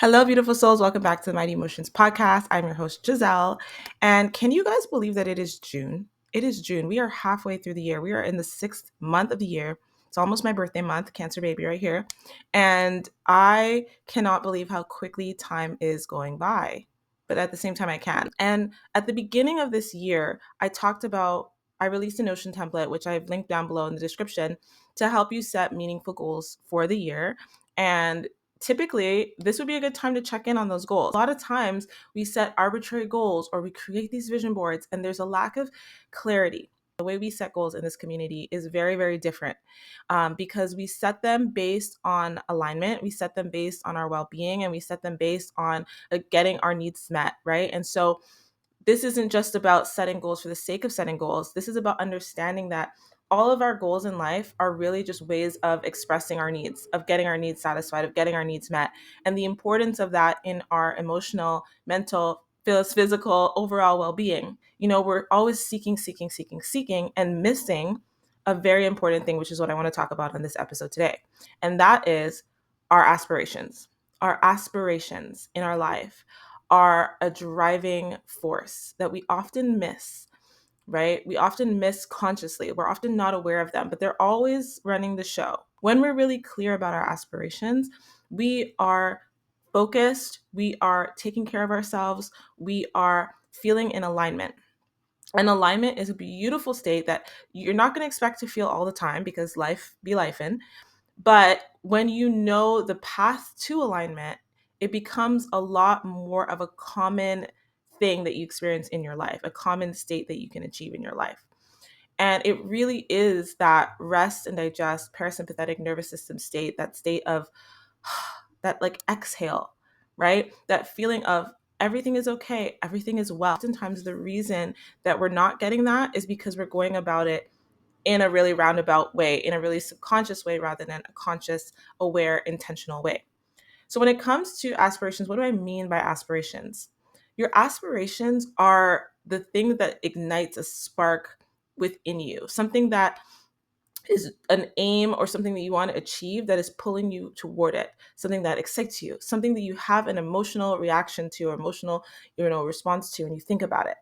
Hello, beautiful souls. Welcome back to the Mighty Emotions podcast. I'm your host, Giselle. And can you guys believe that it is June? It is June. We are halfway through the year. We are in the 6th month of the year. It's almost my birthday month, Cancer baby right here. And I cannot believe how quickly time is going by. But at the same time, I can. And at the beginning of this year, I released a Notion template, which I've linked down below in the description, to help you set meaningful goals for the year. And typically, this would be a good time to check in on those goals. A lot of times we set arbitrary goals or we create these vision boards and there's a lack of clarity. The way we set goals in this community is very, very different because we set them based on alignment, we set them based on our well-being, and we set them based on getting our needs met, right? And so this isn't just about setting goals for the sake of setting goals. This is about understanding that all of our goals in life are really just ways of expressing our needs, of getting our needs satisfied, of getting our needs met, and the importance of that in our emotional, mental, physical, overall well-being. We're always seeking, and missing a very important thing, which is what I want to talk about on this episode today. And that is our aspirations. Our aspirations in our life are a driving force that we often miss, right? We often miss consciously. We're often not aware of them, but they're always running the show. When we're really clear about our aspirations, we are focused, we are taking care of ourselves, we are feeling in alignment. And alignment is a beautiful state that you're not going to expect to feel all the time because life be lifing. But when you know the path to alignment, it becomes a lot more of a common thing that you experience in your life, a common state that you can achieve in your life. And it really is that rest and digest parasympathetic nervous system state, that state of that like exhale, right? That feeling of everything is okay, everything is well. Oftentimes, the reason that we're not getting that is because we're going about it in a really roundabout way, in a really subconscious way, rather than a conscious, aware, intentional way. So when it comes to aspirations, what do I mean by aspirations? Your aspirations are the thing that ignites a spark within you, something that is an aim or something that you want to achieve that is pulling you toward it, something that excites you, something that you have an emotional reaction to or emotional, response to when you think about it.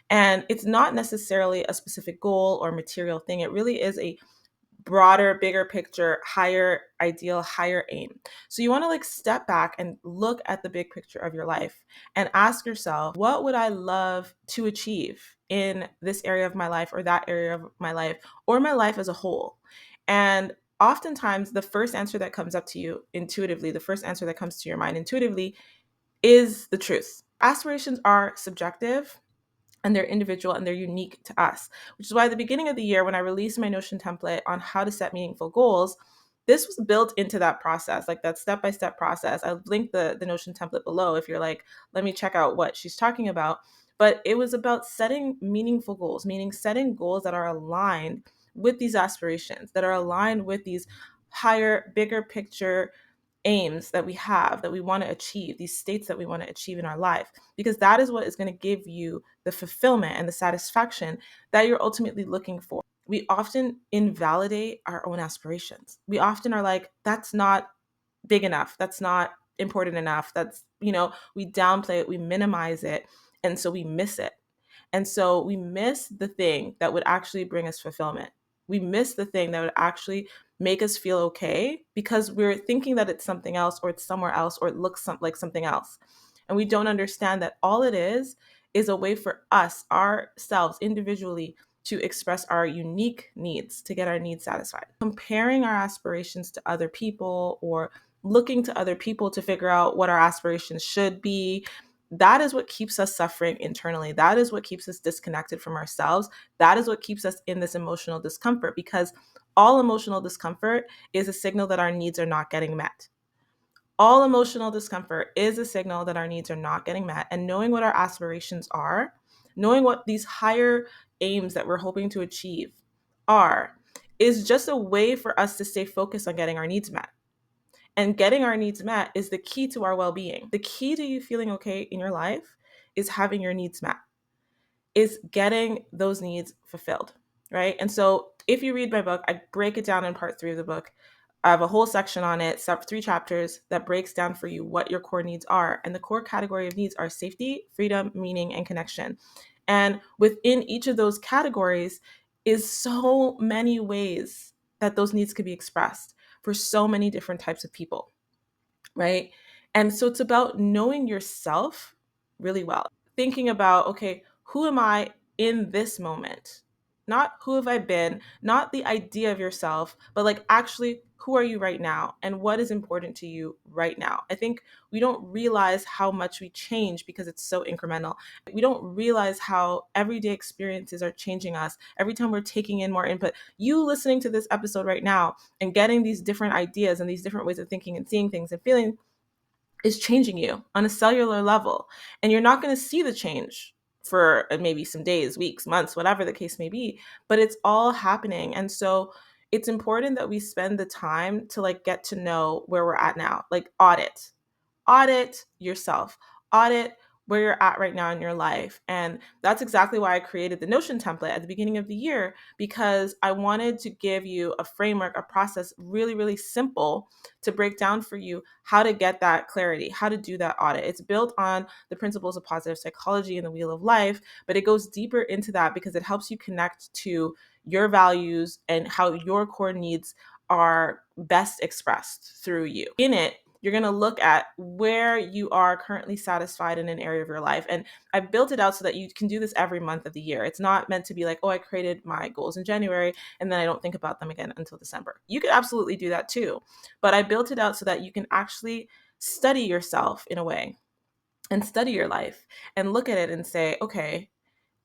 And it's not necessarily a specific goal or material thing. It really is a broader, bigger picture, higher ideal, higher aim. So you want to step back and look at the big picture of your life and ask yourself, what would I love to achieve in this area of my life or that area of my life or my life as a whole? And oftentimes the first answer that comes up to you intuitively, the first answer that comes to your mind intuitively is the truth. Aspirations are subjective and they're individual and they're unique to us, which is why at the beginning of the year, when I released my Notion template on how to set meaningful goals, this was built into that process, like that step-by-step process. I'll link the Notion template below if you're like, let me check out what she's talking about. But it was about setting meaningful goals, meaning setting goals that are aligned with these aspirations, that are aligned with these higher, bigger picture aims that we have, that we want to achieve, these states that we want to achieve in our life, because that is what is going to give you the fulfillment and the satisfaction that you're ultimately looking for. We often invalidate our own aspirations. We often are like, that's not big enough. That's not important enough. We downplay it, we minimize it. And so we miss it. And so we miss the thing that would actually bring us fulfillment. We miss the thing that would actually make us feel okay because we're thinking that it's something else or it's somewhere else or it looks like something else. And we don't understand that all it is a way for us, ourselves individually, to express our unique needs, to get our needs satisfied. Comparing our aspirations to other people or looking to other people to figure out what our aspirations should be, that is what keeps us suffering internally. That is what keeps us disconnected from ourselves. That is what keeps us in this emotional discomfort, because all emotional discomfort is a signal that our needs are not getting met. All emotional discomfort is a signal that our needs are not getting met. And knowing what our aspirations are, knowing what these higher aims that we're hoping to achieve are, is just a way for us to stay focused on getting our needs met. And getting our needs met is the key to our well-being. The key to you feeling okay in your life is having your needs met, is getting those needs fulfilled, right? And so if you read my book, I break it down in part 3 of the book I have a whole section on it, 3 chapters that breaks down for you what your core needs are. And the core category of needs are safety, freedom, meaning, and connection. And within each of those categories is so many ways that those needs could be expressed for so many different types of people, right? And so it's about knowing yourself really well, thinking about, okay, who am I in this moment? Not who have I been, not the idea of yourself, but like actually who are you right now and what is important to you right now. I think we don't realize how much we change because it's so incremental. We don't realize how everyday experiences are changing us every time we're taking in more input. You listening to this episode right now and getting these different ideas and these different ways of thinking and seeing things and feeling is changing you on a cellular level. And you're not going to see the change for maybe some days, weeks, months, whatever the case may be, but it's all happening. And so it's important that we spend the time to like get to know where we're at now, like audit yourself, audit where you're at right now in your life. And that's exactly why I created the Notion template at the beginning of the year, because I wanted to give you a framework, a process, really, really simple to break down for you how to get that clarity, how to do that audit. It's built on the principles of positive psychology and the wheel of life, but it goes deeper into that because it helps you connect to your values and how your core needs are best expressed through you. In it, you're going to look at where you are currently satisfied in an area of your life. And I built it out so that you can do this every month of the year. It's not meant to be like, oh, I created my goals in January and then I don't think about them again until December. You could absolutely do that too. But I built it out so that you can actually study yourself in a way and study your life and look at it and say, okay,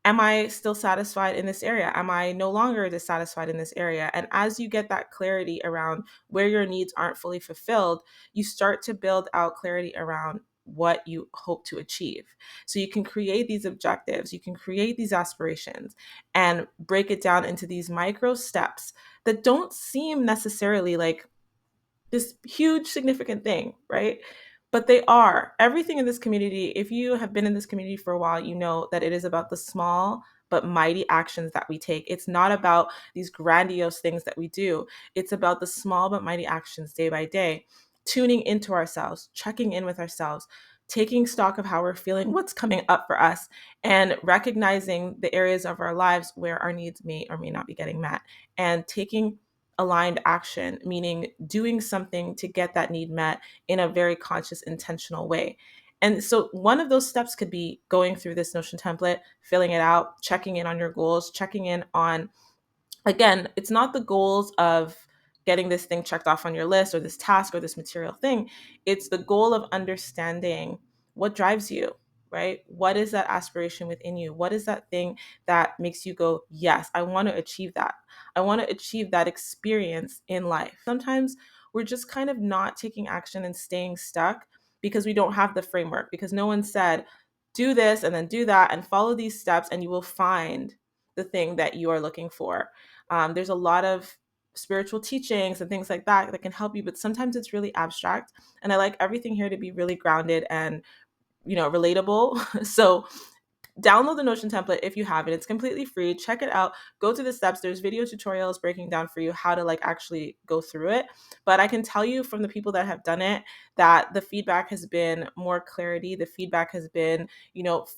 am I still satisfied in this area? Am I no longer dissatisfied in this area? And as you get that clarity around where your needs aren't fully fulfilled, you start to build out clarity around what you hope to achieve. So you can create these objectives, you can create these aspirations and break it down into these micro steps that don't seem necessarily like this huge significant thing, right? But they are. Everything in this community, if you have been in this community for a while, you know that it is about the small but mighty actions that we take. It's not about these grandiose things that we do. It's about the small but mighty actions day by day, tuning into ourselves, checking in with ourselves, taking stock of how we're feeling, what's coming up for us, and recognizing the areas of our lives where our needs may or may not be getting met, and taking aligned action, meaning doing something to get that need met in a very conscious, intentional way. And so one of those steps could be going through this Notion template, filling it out, checking in on your goals, checking in on, again, it's not the goals of getting this thing checked off on your list or this task or this material thing. It's the goal of understanding what drives you, right? What is that aspiration within you? What is that thing that makes you go, yes, I want to achieve that. I want to achieve that experience in life. Sometimes we're just kind of not taking action and staying stuck because we don't have the framework, because no one said, do this and then do that and follow these steps and you will find the thing that you are looking for. There's a lot of spiritual teachings and things like that that can help you, but sometimes it's really abstract. And I like everything here to be really grounded and, relatable. So download the Notion template if you have it. It's completely free. Check it out. Go through the steps. There's video tutorials breaking down for you how to like actually go through it. But I can tell you from the people that have done it that the feedback has been more clarity. The feedback has been,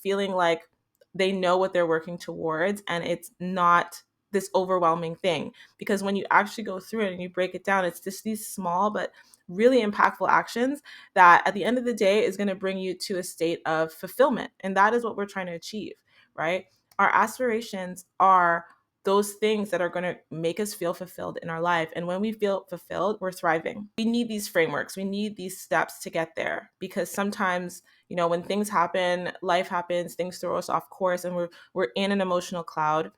feeling like they know what they're working towards and it's not this overwhelming thing. Because when you actually go through it and you break it down, it's just these small but really impactful actions that at the end of the day is going to bring you to a state of fulfillment. And that is what we're trying to achieve, right? Our aspirations are those things that are going to make us feel fulfilled in our life. And when we feel fulfilled, we're thriving. We need these frameworks. We need these steps to get there because sometimes, when things happen, life happens, things throw us off course and we're in an emotional cloud.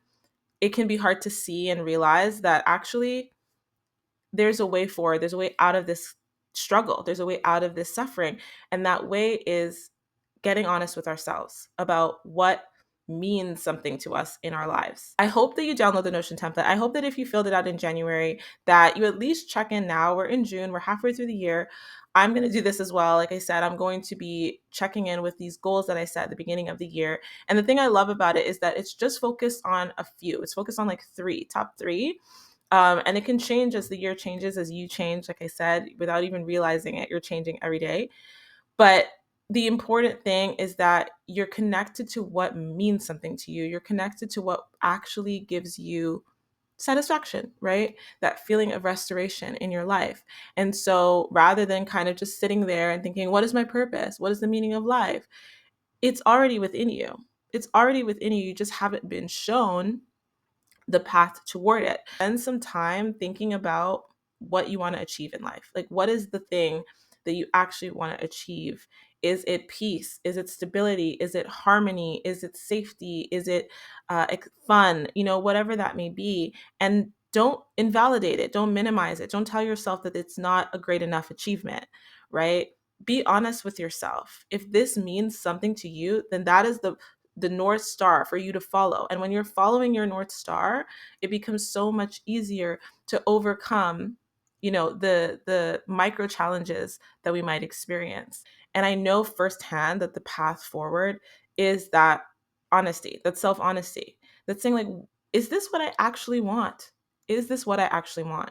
It can be hard to see and realize that actually there's a way forward. There's a way out of this struggle. There's a way out of this suffering. And that way is getting honest with ourselves about what means something to us in our lives. I hope that you download the Notion template. I hope that if you filled it out in January, that you at least check in now. We're in June. We're halfway through the year. I'm going to do this as well. Like I said, I'm going to be checking in with these goals that I set at the beginning of the year. And the thing I love about it is that it's just focused on a few. It's focused on like top three. And it can change as the year changes, as you change. Like I said, without even realizing it, you're changing every day. But the important thing is that you're connected to what means something to you. You're connected to what actually gives you satisfaction, right? That feeling of restoration in your life. And so rather than kind of just sitting there and thinking, what is my purpose? What is the meaning of life? It's already within you. It's already within you. You just haven't been shown the path toward it. Spend some time thinking about what you want to achieve in life. Like, what is the thing that you actually want to achieve? Is it peace? Is it stability? Is it harmony? Is it safety? Is it fun? Whatever that may be. And don't invalidate it. Don't minimize it. Don't tell yourself that it's not a great enough achievement, right? Be honest with yourself. If this means something to you, then that is the North Star for you to follow. And when you're following your North Star, it becomes so much easier to overcome, the micro challenges that we might experience. And I know firsthand that the path forward is that honesty, that self-honesty, that's saying, like, is this what I actually want? Is this what I actually want?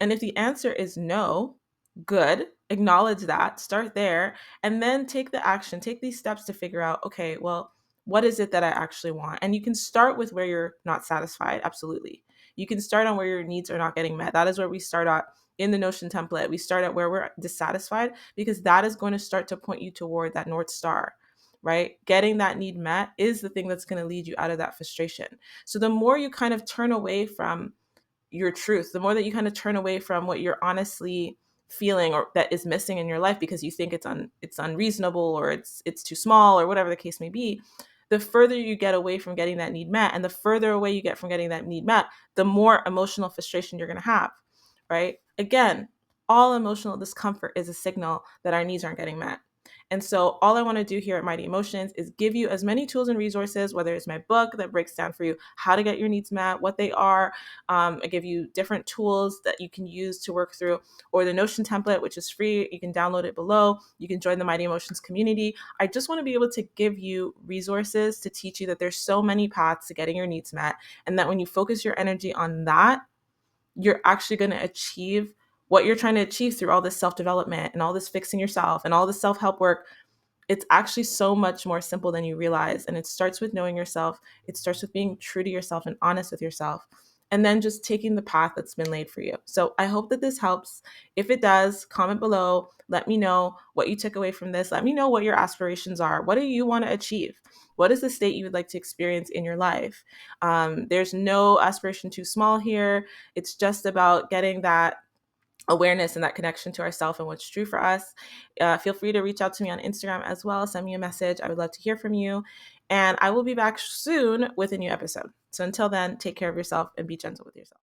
And if the answer is no, good, acknowledge that, start there, and then take the action, take these steps to figure out, okay, well, what is it that I actually want? And you can start with where you're not satisfied. Absolutely. You can start on where your needs are not getting met. That is where we start at in the Notion template. We start at where we're dissatisfied, because that is going to start to point you toward that North Star, right? Getting that need met is the thing that's going to lead you out of that frustration. So the more you kind of turn away from your truth, the more that you kind of turn away from what you're honestly feeling or that is missing in your life because you think it's unreasonable, or it's too small, or whatever the case may be, the further you get away from getting that need met, and the further away you get from getting that need met, the more emotional frustration you're going to have, right? Again, all emotional discomfort is a signal that our needs aren't getting met. And so all I want to do here at Mighty Emotions is give you as many tools and resources, whether it's my book that breaks down for you how to get your needs met, what they are. I give you different tools that you can use to work through, or the Notion template, which is free. You can download it below. You can join the Mighty Emotions community. I just want to be able to give you resources to teach you that there's so many paths to getting your needs met, and that when you focus your energy on that, you're actually going to achieve what you're trying to achieve through all this self-development and all this fixing yourself and all this self-help work. It's actually so much more simple than you realize. And it starts with knowing yourself. It starts with being true to yourself and honest with yourself, and then just taking the path that's been laid for you. So I hope that this helps. If it does, comment below. Let me know what you took away from this. Let me know what your aspirations are. What do you want to achieve? What is the state you would like to experience in your life? There's no aspiration too small here. It's just about getting that awareness and that connection to ourselves and what's true for us. Feel free to reach out to me on Instagram as well. Send me a message. I would love to hear from you. And I will be back soon with a new episode. So until then, take care of yourself and be gentle with yourself.